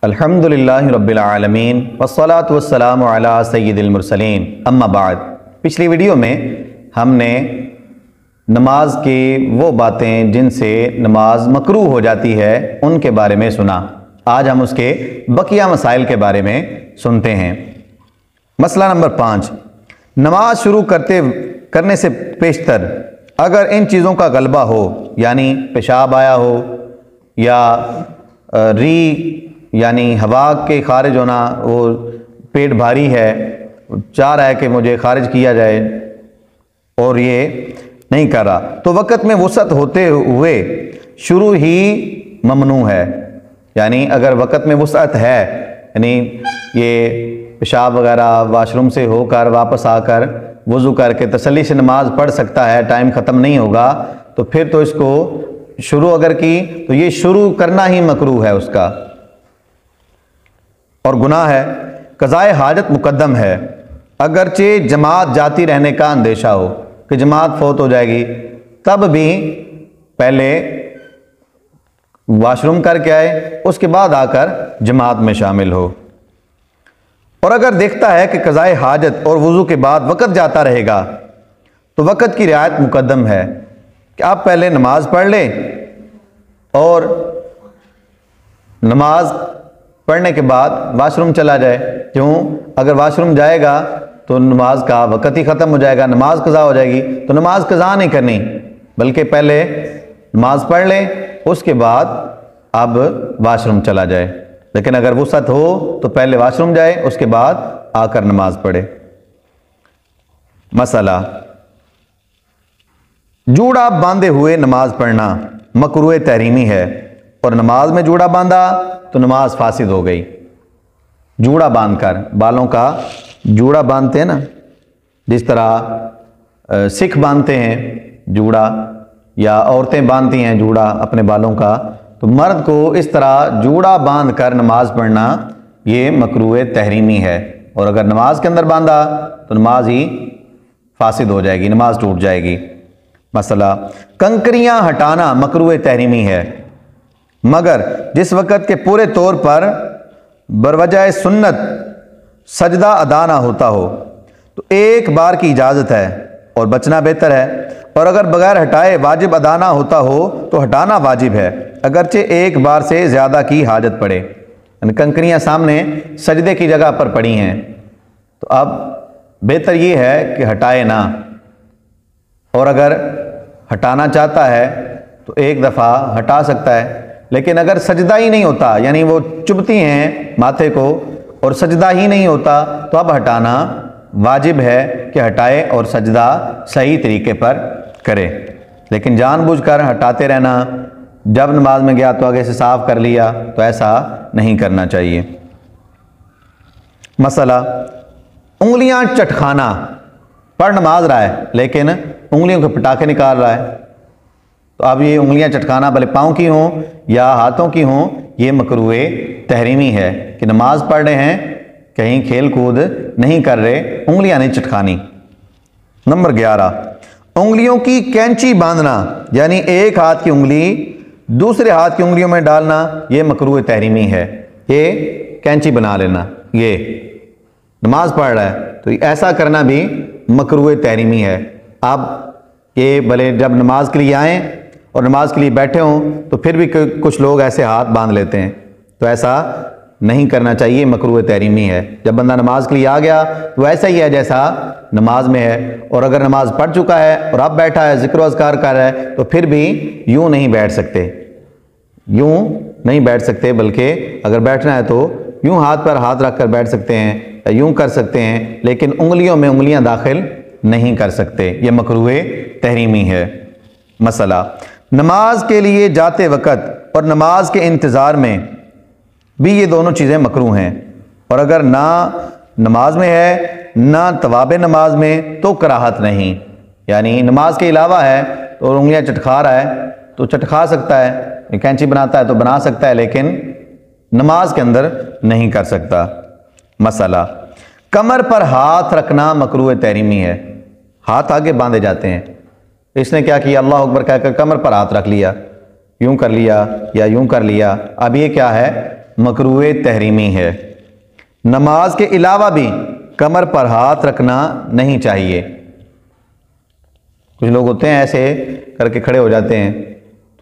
अल्हम्दुलिल्लाहि रब्बिल आलमीन वस्सलातु वस्सलामु अला सय्यिदिल मुरसलीन अम्मा बाद। पिछली वीडियो में हमने नमाज की वो बातें जिनसे नमाज मकरूह हो जाती है उनके बारे में सुना। आज हम उसके बकिया मसाइल के बारे में सुनते हैं। मसला नंबर 5, नमाज शुरू करने से पेशतर अगर इन चीज़ों का गलबा हो, यानी पेशाब आया हो या री यानी हवा के खारिज होना, वो पेट भारी है, चाह रहा है कि मुझे खारिज किया जाए और ये नहीं कर रहा, तो वक़्त में वुसअत होते हुए शुरू ही ममनू है। यानी अगर वक़्त में वुसअत है, यानी ये पेशाब वगैरह वाशरूम से होकर वापस आकर वज़ू करके तसल्ली से नमाज पढ़ सकता है, टाइम ख़त्म नहीं होगा, तो फिर तो इसको शुरू अगर की तो ये शुरू करना ही मकरूह है उसका और गुनाह है। क़ज़ाए हाजत मुक़द्दम है, अगरचे जमात जाती रहने का अंदेशा हो कि जमात फौत हो जाएगी, तब भी पहले वाशरूम करके आए, उसके बाद आकर जमात में शामिल हो। और अगर देखता है कि क़ज़ाए हाजत और वज़ू के बाद वक़्त जाता रहेगा तो वक़्त की रियायत मुक़द्दम है कि आप पहले नमाज पढ़ लें और नमाज पढ़ने के बाद वाशरूम चला जाए। क्यों? अगर वाशरूम जाएगा तो नमाज का वक़्त ही ख़त्म हो जाएगा, नमाज क़ज़ा हो जाएगी। तो नमाज क़ज़ा नहीं करनी, बल्कि पहले नमाज पढ़ ले, उसके बाद अब वाशरूम चला जाए। लेकिन अगर वुसअत हो तो पहले वाशरूम जाए, उसके बाद आकर नमाज पढ़े। मसला, जूड़ा बांधे हुए नमाज पढ़ना मकरूह तहरीमी है और नमाज में जूड़ा बांधा तो नमाज फासिद हो गई। जूड़ा बांधकर, बालों का जूड़ा बांधते हैं ना, जिस तरह सिख बांधते हैं जूड़ा या औरतें बांधती हैं जूड़ा अपने बालों का, तो मर्द को इस तरह जूड़ा बांधकर नमाज पढ़ना ये मकरूह तहरीमी है। और अगर नमाज के अंदर बांधा तो नमाज ही फासिद हो जाएगी, नमाज टूट जाएगी। मसला, कंकरियां हटाना मकरूह तहरीमी है, मगर जिस वक़्त के पूरे तौर पर बरवजाए सुन्नत सजदा अदा ना होता हो तो एक बार की इजाज़त है और बचना बेहतर है। और अगर बगैर हटाए वाजिब अदा ना होता हो तो हटाना वाजिब है, अगरचे एक बार से ज़्यादा की हाजत पड़े। यानी कंकरियाँ सामने सजदे की जगह पर पड़ी हैं, तो अब बेहतर ये है कि हटाए ना, और अगर हटाना चाहता है तो एक दफ़ा हटा सकता है। लेकिन अगर सजदा ही नहीं होता, यानी वो चुभती हैं माथे को और सजदा ही नहीं होता, तो अब हटाना वाजिब है कि हटाए और सजदा सही तरीके पर करे। लेकिन जानबूझकर हटाते रहना, जब नमाज में गया तो आगे से साफ कर लिया, तो ऐसा नहीं करना चाहिए। मसला, उंगलियां चटखाना, पढ़ नमाज रहा है लेकिन उंगलियों के पटाखे निकाल रहा है, तो अब ये उंगलियां चटकाना भले पाँव की हों या हाथों की हों, ये मकरूह तहरीमी है कि नमाज पढ़ रहे हैं, कहीं खेल कूद नहीं कर रहे, उंगलियां नहीं चटकानी। नंबर 11, उंगलियों की कैंची बांधना, यानी एक हाथ की उंगली दूसरे हाथ की उंगलियों में डालना, ये मकरूह तहरीमी है। ये कैंची बना लेना, ये नमाज पढ़ रहा है तो ऐसा करना भी मकरूह तहरीमी है। अब ये भले जब नमाज के लिए आएँ और नमाज के लिए बैठे हों तो फिर भी कुछ लोग ऐसे हाथ बांध लेते हैं, तो ऐसा नहीं करना चाहिए, मकरूह तहरीमी है। जब बंदा नमाज के लिए आ गया तो ऐसा ही है जैसा नमाज में है, और अगर नमाज पढ़ चुका है और अब बैठा है ज़िक्र अज़कार कर रहा है तो फिर भी यूँ नहीं बैठ सकते, यूँ नहीं बैठ सकते, बल्कि अगर बैठना है तो यूँ हाथ पर हाथ रख कर बैठ सकते हैं या यूँ कर सकते हैं, लेकिन उंगलियों में उंगलियाँ दाखिल नहीं कर सकते, ये मकरूह तहरीमी है। मसला, नमाज के लिए जाते वक़्त और नमाज के इंतज़ार में भी ये दोनों चीज़ें मकरूह हैं, और अगर ना नमाज में है ना तवाबे नमाज में तो कराहत नहीं। यानी नमाज के अलावा है तो उंगलियां चटखा रहा है तो चटखा सकता है, कैंची बनाता है तो बना सकता है, लेकिन नमाज के अंदर नहीं कर सकता। मसला, कमर पर हाथ रखना मकरूह तहरीमी है, हाथ आगे बांधे जाते हैं, इसने क्या किया, अल्लाह अकबर कहकर कमर पर हाथ रख लिया, यूं कर लिया या यूं कर लिया। अब ये क्या है, मकरूह तहरीमी है। नमाज के अलावा भी कमर पर हाथ रखना नहीं चाहिए। कुछ लोग होते हैं ऐसे करके खड़े हो जाते हैं,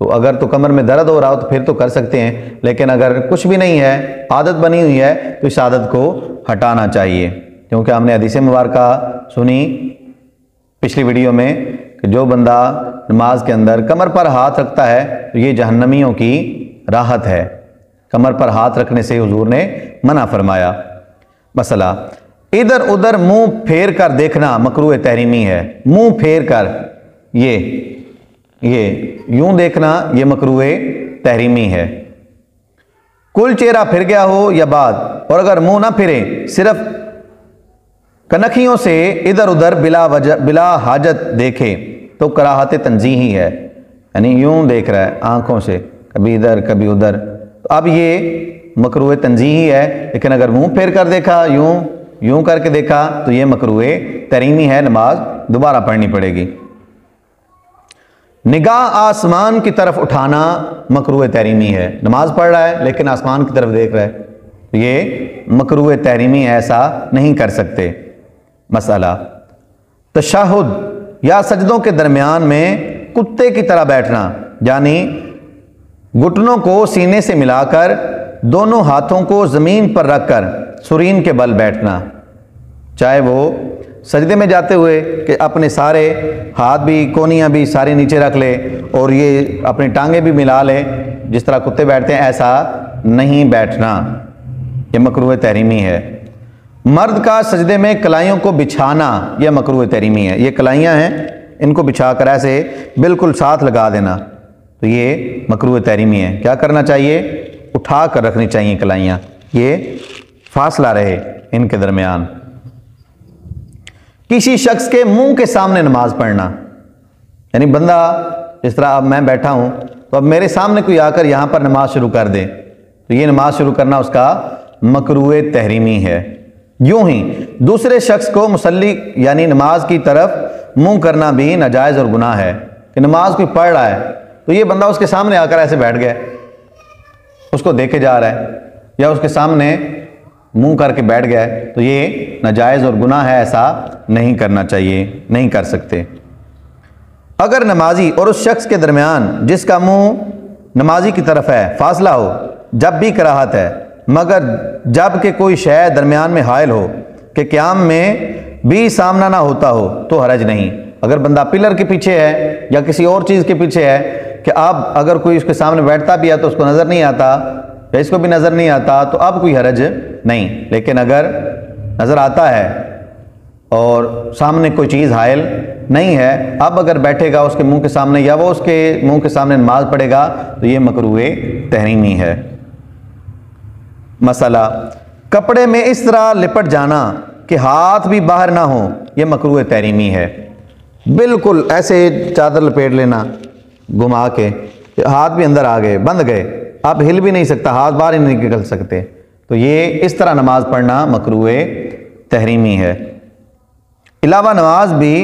तो अगर तो कमर में दर्द हो रहा हो तो फिर तो कर सकते हैं, लेकिन अगर कुछ भी नहीं है, आदत बनी हुई है, तो इस आदत को हटाना चाहिए। क्योंकि हमने हदीस मुबारका सुनी पिछली वीडियो में कि जो बंदा नमाज के अंदर कमर पर हाथ रखता है तो ये जहन्नमियों की राहत है। कमर पर हाथ रखने से हुजूर ने मना फरमाया। मसला, इधर उधर मुंह फेर कर देखना मकरूह तहरीमी है। मुंह फेर कर, ये यूं देखना, ये मकरूह तहरीमी है। कुल चेहरा फिर गया हो या बाद, और अगर मुंह ना फिरे, सिर्फ कनखियों से इधर उधर बिला हाजत देखे तो कराहत तंजीही है। यानी यूं देख रहा है आंखों से, कभी इधर कभी उधर, तो अब ये मकरूह तंजीही है। लेकिन अगर मुंह फेर कर देखा, यूं करके देखा, तो ये मकरूह तहरीमी है, नमाज दोबारा पढ़नी पड़ेगी। निगाह आसमान की तरफ उठाना मकरूह तहरीमी है। नमाज पढ़ रहा है लेकिन आसमान की तरफ देख रहा है, तो ये मकरूह तहरीमी है, ऐसा नहीं कर सकते। मसला, तशहुद या सजदों के दरमियान में कुत्ते की तरह बैठना, यानी घुटनों को सीने से मिलाकर दोनों हाथों को ज़मीन पर रखकर सुरीन के बल बैठना। चाहे वो सजदे में जाते हुए कि अपने सारे हाथ भी, कोनियाँ भी सारे नीचे रख ले और ये अपनी टांगें भी मिला ले, जिस तरह कुत्ते बैठते हैं, ऐसा नहीं बैठना, ये मकरूह तहरीमी है। मर्द का सजदे में कलाइयों को बिछाना, यह मकरूह तहरीमी है। ये कलाइयाँ हैं, इनको बिछाकर ऐसे बिल्कुल साथ लगा देना, तो ये मकरूह तहरीमी है। क्या करना चाहिए? उठा कर रखनी चाहिए कलाइयाँ, ये फासला रहे इनके दरमियान। किसी शख्स के मुंह के सामने नमाज पढ़ना, यानी बंदा, जिस तरह अब मैं बैठा हूं, तो अब मेरे सामने कोई आकर यहां पर नमाज शुरू कर दे, तो ये नमाज शुरू करना उसका मकरूह तहरीमी है। यूं ही दूसरे शख्स को मुसल्ली यानी नमाज की तरफ मुंह करना भी नाजायज़ और गुनाह है। कि नमाज कोई पढ़ रहा है तो ये बंदा उसके सामने आकर ऐसे बैठ गया, उसको देखे जा रहा है या उसके सामने मुंह करके बैठ गया है, तो ये नाजायज़ और गुनाह है, ऐसा नहीं करना चाहिए, नहीं कर सकते। अगर नमाजी और उस शख्स के दरमियान जिसका मुंह नमाजी की तरफ है फासला हो, जब भी कराहत है, मगर जब के कोई शय दरमियान में हायल हो कि क़याम में भी सामना ना होता हो, तो हरज नहीं। अगर बंदा पिलर के पीछे है या किसी और चीज़ के पीछे है कि अब अगर कोई उसके सामने बैठता भी है तो उसको नज़र नहीं आता या इसको भी नज़र नहीं आता, तो अब कोई हरज नहीं। लेकिन अगर नज़र आता है और सामने कोई चीज़ हायल नहीं है, अब अगर बैठेगा उसके मुंह के सामने या वो उसके मुंह के सामने नमाज पढ़ेगा, तो ये मकरूह तहरीमी है। मसला, कपड़े में इस तरह लिपट जाना कि हाथ भी बाहर ना हो, ये मकरूह तहरीमी है। बिल्कुल ऐसे चादर लपेट लेना घुमा के, हाथ भी अंदर आ गए, बंद गए, आप हिल भी नहीं सकता, हाथ बाहर ही नहीं निकल सकते, तो ये इस तरह नमाज पढ़ना मकरूह तहरीमी है। अलावा नमाज भी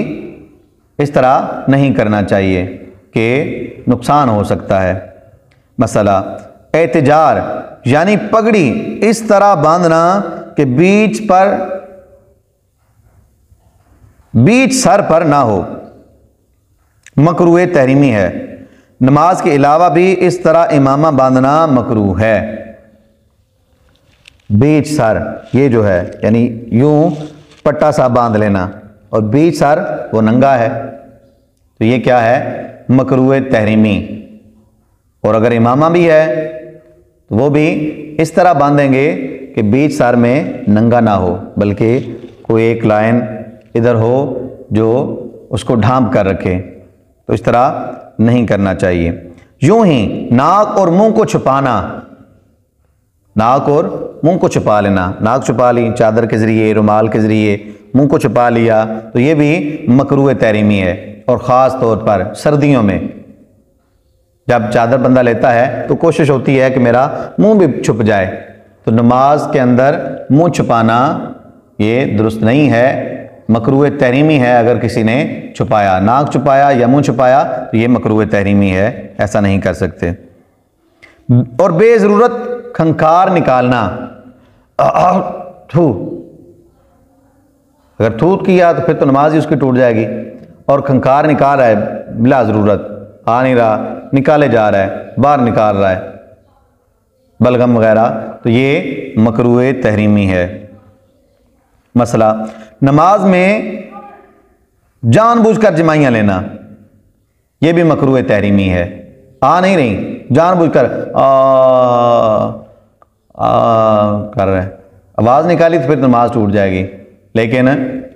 इस तरह नहीं करना चाहिए कि नुकसान हो सकता है। मसला, एहतिजार यानी पगड़ी इस तरह बांधना कि बीच सर पर ना हो, मकरूह तहरीमी है। नमाज के अलावा भी इस तरह इमामा बांधना मकरूह है। बीच सर, ये जो है यानी यूं पट्टा सा बांध लेना और बीच सर वो नंगा है, तो ये क्या है? मकरूह तहरीमी। और अगर इमामा भी है तो वो भी इस तरह बांधेंगे कि बीच सर में नंगा ना हो, बल्कि कोई एक लाइन इधर हो जो उसको ढांप कर रखे, तो इस तरह नहीं करना चाहिए। यूं ही नाक और मुंह को छुपाना, नाक और मुंह को छुपा लेना, नाक छुपा ली चादर के ज़रिए, रुमाल के ज़रिए, मुंह को छुपा लिया, तो ये भी मकरूह तहरीमी है। और ख़ास तौर पर सर्दियों में जब चादर बंदा लेता है तो कोशिश होती है कि मेरा मुंह भी छुप जाए, तो नमाज के अंदर मुंह छुपाना ये दुरुस्त नहीं है, मकरूह तहरीमी है। अगर किसी ने छुपाया, नाक छुपाया या मुंह छुपाया, तो ये मकरूह तहरीमी है, ऐसा नहीं कर सकते। और बेज़रूरत खंखार निकालना, थू, अगर थू किया तो फिर तो नमाज ही उसकी टूट जाएगी। और खंखार निकाल रहा है बिला ज़रूरत, आ नहीं रहा, निकाले जा रहा है, बाहर निकाल रहा है, बलगम वगैरह, तो ये मकरूह तहरीमी है। मसला, नमाज में जानबूझकर जमाइयाँ लेना, ये भी मकरूह तहरीमी है। आ नहीं रही, जानबूझकर कर रहे हैं, आवाज़ निकाली तो फिर नमाज टूट जाएगी। लेकिन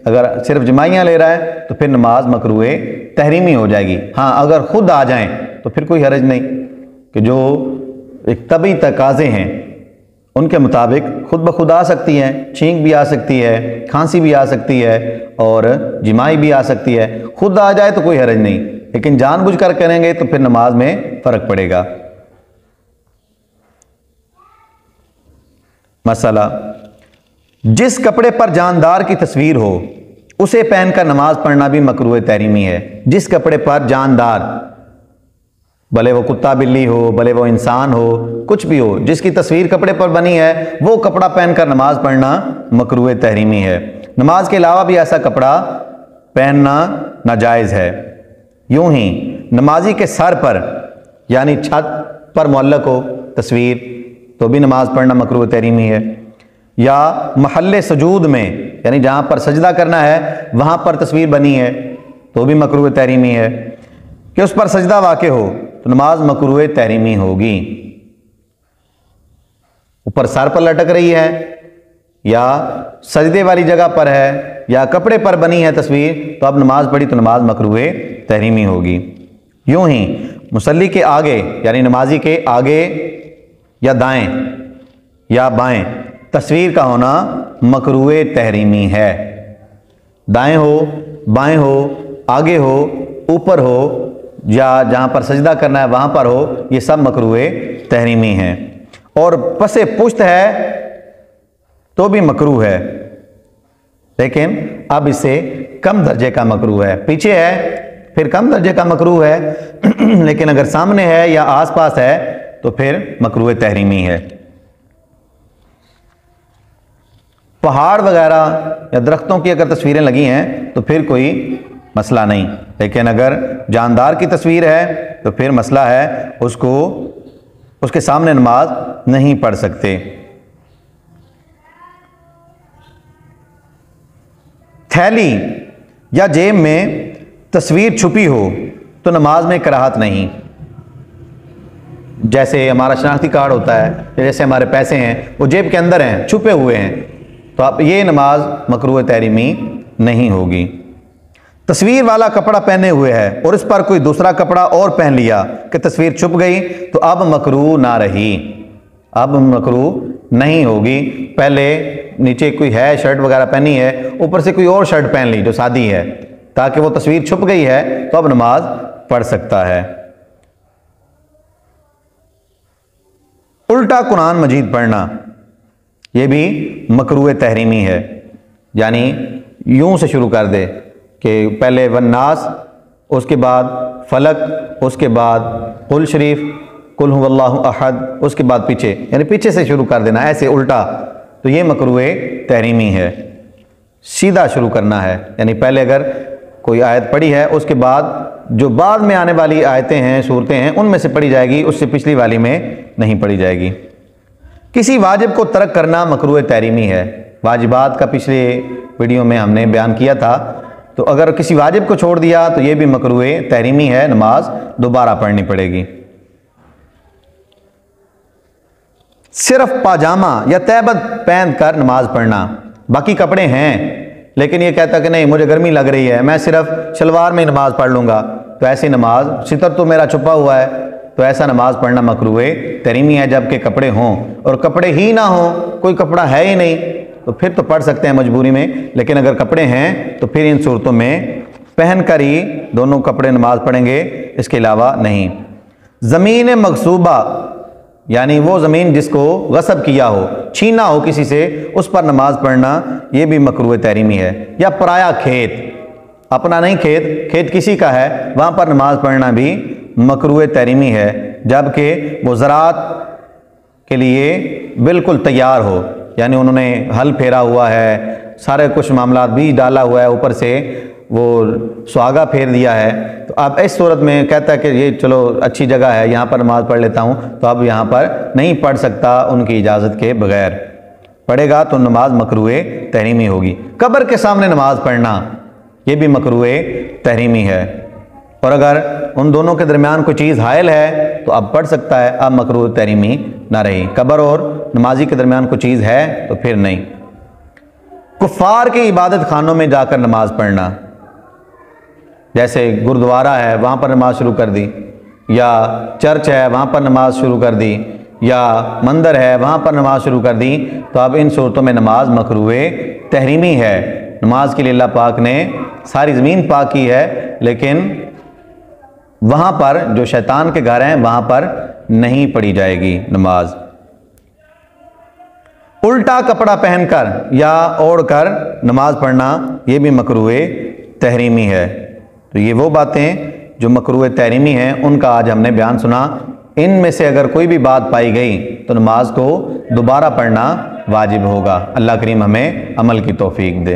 अगर सिर्फ जमाइयाँ ले रहा है तो फिर नमाज मकरूह तहरीमी हो जाएगी। हाँ, अगर खुद आ जाएं तो फिर कोई हरज नहीं, कि जो एक तबी तकाज़े हैं उनके मुताबिक खुद ब खुद आ सकती हैं, छींक भी आ सकती है, खांसी भी आ सकती है और जिमाई भी आ सकती है। खुद आ जाए तो कोई हरज नहीं, लेकिन जानबूझकर करेंगे तो फिर नमाज में फ़र्क पड़ेगा। मसला, जिस कपड़े पर जानदार की तस्वीर हो उसे पहनकर नमाज पढ़ना भी मकरूह तहरीमी है। जिस कपड़े पर जानदार, भले वो कुत्ता बिल्ली हो, भले वो इंसान हो, कुछ भी हो, जिसकी तस्वीर कपड़े पर बनी है वो कपड़ा पहनकर नमाज पढ़ना मकरूह तहरीमी है। नमाज के अलावा भी ऐसा कपड़ा पहनना नाजायज़ है। यूं ही नमाजी के सर पर यानी छत पर मुअल्लक हो तस्वीर तो भी नमाज पढ़ना मकरूह तहरीमी है। या महल्ले सजूद में यानी जहाँ पर सजदा करना है वहाँ पर तस्वीर बनी है तो भी मकरूह तहरीमी है। कि उस पर सजदा वाक़े हो तो नमाज मकरूह तहरीमी होगी। ऊपर सर पर लटक रही है या सजदे वाली जगह पर है या कपड़े पर बनी है तस्वीर तो अब नमाज पढ़ी तो नमाज मकरूह तहरीमी होगी। यूं ही मुसल्ली के आगे यानी नमाजी के आगे या दाएं या बाएं तस्वीर का होना मकरूह तहरीमी है। दाएं हो, बाएं हो, आगे हो, ऊपर हो या जहाँ पर सजदा करना है वहाँ पर हो, ये सब मकरूह तहरीमी हैं। और पसे पुश्त है तो भी मकरूह है, लेकिन अब इससे कम दर्जे का मकरूह है। पीछे है फिर कम दर्जे का मकरूह है लेकिन अगर सामने है या आसपास है तो फिर मकरूह तहरीमी है। पहाड़ वगैरह या दरख्तों की अगर तस्वीरें लगी हैं तो फिर कोई मसला नहीं, लेकिन अगर जानदार की तस्वीर है तो फिर मसला है, उसके सामने नमाज नहीं पढ़ सकते। थैली या जेब में तस्वीर छुपी हो तो नमाज में कराहत नहीं। जैसे हमारा शनाख्ती कार्ड होता है, जैसे हमारे पैसे हैं वो जेब के अंदर हैं, छुपे हुए हैं, तो आप ये नमाज मकरूह तहरीमी नहीं होगी। तस्वीर वाला कपड़ा पहने हुए है और इस पर कोई दूसरा कपड़ा और पहन लिया कि तस्वीर छुप गई तो अब मकरूह ना रही, अब मकरूह नहीं होगी। पहले नीचे कोई है शर्ट वगैरह पहनी है, ऊपर से कोई और शर्ट पहन ली जो सादी है, ताकि वो तस्वीर छुप गई है तो अब नमाज पढ़ सकता है। उल्टा कुरान मजीद पढ़ना ये भी मकरूह तहरीमी है। यानी यूं से शुरू कर दे कि पहले वन्नास, उसके बाद फलक, उसके बाद कुल शरीफ, कुल हुवल्लाहु अहद, उसके बाद पीछे, यानी पीछे से शुरू कर देना ऐसे उल्टा, तो ये मकरूह तहरीमी है। सीधा शुरू करना है, यानी पहले अगर कोई आयत पढ़ी है उसके बाद जो बाद में आने वाली आयतें हैं, सूरतें हैं, उनमें से पढ़ी जाएगी, उससे पिछली वाली में नहीं पढ़ी जाएगी। किसी वाजिब को तर्क करना मकरूह तहरीमी है। वाजिबात का पिछले वीडियो में हमने बयान किया था, तो अगर किसी वाजिब को छोड़ दिया तो ये भी मकरूह तहरीमी है, नमाज दोबारा पढ़नी पड़ेगी। सिर्फ पाजामा या तैबत पहन कर नमाज पढ़ना, बाकी कपड़े हैं लेकिन ये कहता कि नहीं मुझे गर्मी लग रही है, मैं सिर्फ शलवार में नमाज पढ़ लूँगा, तो ऐसी नमाज, सितर तो मेरा छुपा हुआ है, तो ऐसा नमाज पढ़ना मकरूह तहरीमी है। जबकि कपड़े हों और कपड़े ही ना हों, कोई कपड़ा है ही नहीं, तो फिर तो पढ़ सकते हैं मजबूरी में, लेकिन अगर कपड़े हैं तो फिर इन सूरतों में पहन कर ही दोनों कपड़े नमाज पढ़ेंगे, इसके अलावा नहीं। ज़मीन मगसूबा यानी वो ज़मीन जिसको गसब किया हो, छीना हो किसी से, उस पर नमाज पढ़ना ये भी मकरूह तहरीमी है। या पराया खेत, अपना नहीं खेत, खेत किसी का है, वहाँ पर नमाज पढ़ना भी मकरूह तहरीमी है, जबकि वो ज़रात के लिए बिल्कुल तैयार हो, यानी उन्होंने हल फेरा हुआ है, सारे कुछ मामला बीज डाला हुआ है, ऊपर से वो सुहागा फेर दिया है, तो अब इस सूरत में कहता है कि ये चलो अच्छी जगह है, यहाँ पर नमाज़ पढ़ लेता हूँ, तो अब यहाँ पर नहीं पढ़ सकता उनकी इजाज़त के बगैर। पढ़ेगा तो नमाज मकरूए तहरीमी होगी। कब्र के सामने नमाज पढ़ना ये भी मकरूए तहरीमी है, और अगर उन दोनों के दरमियान कोई चीज़ हायल है तो अब पढ़ सकता है, अब मकरूह तहरीमी ना रही। कब्र और नमाजी के दरमियान कोई चीज़ है तो फिर नहीं। कुफ़ार के इबादत खानों में जाकर नमाज पढ़ना, जैसे गुरुद्वारा है वहाँ पर नमाज शुरू कर दी, या चर्च है वहाँ पर नमाज शुरू कर दी, या मंदिर है वहाँ पर नमाज शुरू कर दी, तो अब इन सूरतों में नमाज मकरूए तहरीमी है। नमाज के लिए अल्लाह पाक ने सारी ज़मीन पाक की है, लेकिन वहाँ पर जो शैतान के घर हैं वहाँ पर नहीं पढ़ी जाएगी नमाज। उल्टा कपड़ा पहनकर या ओढ़कर नमाज पढ़ना ये भी मकरूए तहरीमी है। तो ये वो बातें जो मकरूह तहरीमी हैं उनका आज हमने बयान सुना। इनमें से अगर कोई भी बात पाई गई तो नमाज को दोबारा पढ़ना वाजिब होगा। अल्लाह करीम हमें अमल की तौफीक दे।